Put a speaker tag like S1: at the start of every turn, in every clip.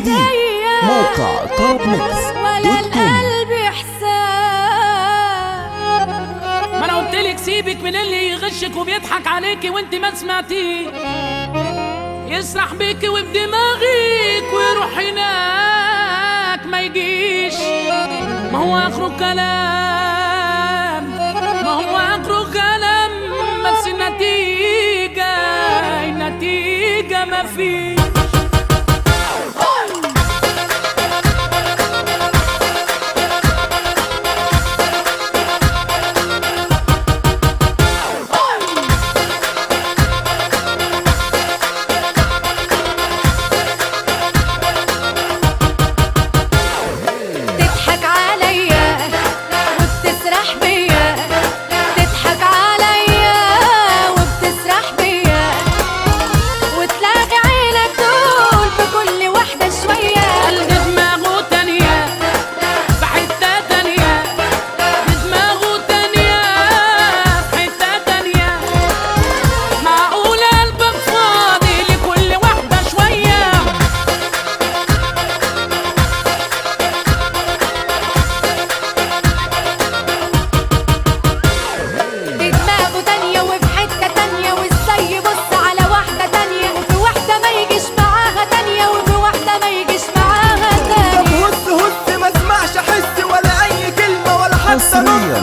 S1: جديد موقع طرب ميكس
S2: ولا القلب حساب.
S3: ما انا قلتلك سيبك من اللي يغشك وبيضحك عليكي وانت ما سمعتيه، يسرح بيكي وبدماغك ويروح هناك ما يجيش. ما هو اخره كلام، ما هو اخره كلام، بس النتيجة ما فيش.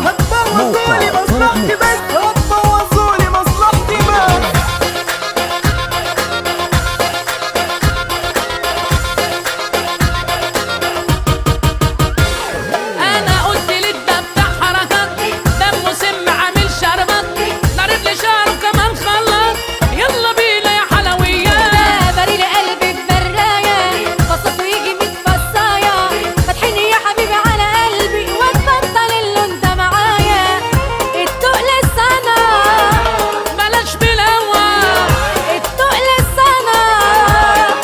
S1: هتبوظولي مصلحتي بس، هتبوظولي مصلحتي بس.
S3: انا قلت لك ده بتاع حركات، دمه سم عامل شربات، ضارب لي شعره كمان خلط. يلا بينا يا حلويات.
S2: بريلي قلبي ببراية، فصك ويجي 100 فصاية. فتحيني يا حبيبي على قلبي واتبطل اللي انت معايا. التقل السنة
S3: بلاش بلوع،
S2: التقل السنة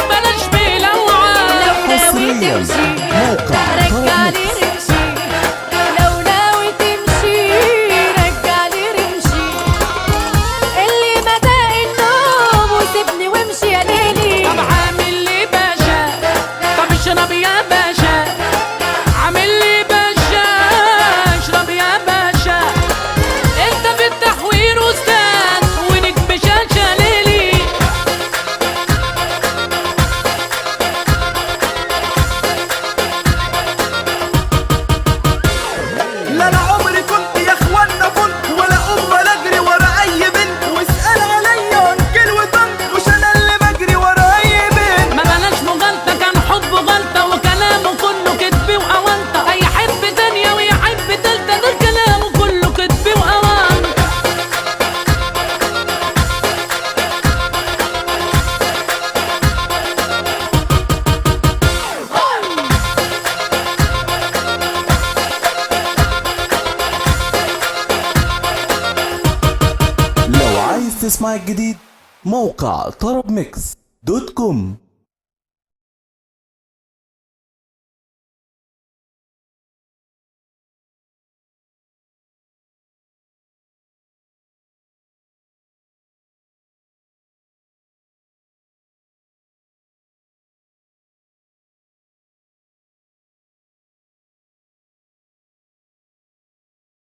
S3: بلاش بلوع.
S2: لو ناوي تمشي رجعلي رمشي، لو ناوي تمشي رجعلي رمشي. اللي مداق النوم وسيبني وامشي يا ليلي.
S3: طب عامل لي باشا، طب اشرب يا باشا. عامل لي باشا، اشرب يا باشا. انت في التحوير استاذ ونجم شاشة ليلي.
S1: لا انا عمري كنت يا اخوانا فل ولا ام ولا اجري ورا اي بنت، واسال عليا انكل وطنط مش انا اللي بجري ورا اي بنت.
S3: ما بلاش مغالطة، كان حبه غلطة وكلامه كله كدب وأونطة. هيحب تانية ويحب تالتة، ده كلامه كله كدب وأونطة.
S1: لو عايز تسمع الجديد موقع طرب ميكس دوت كوم.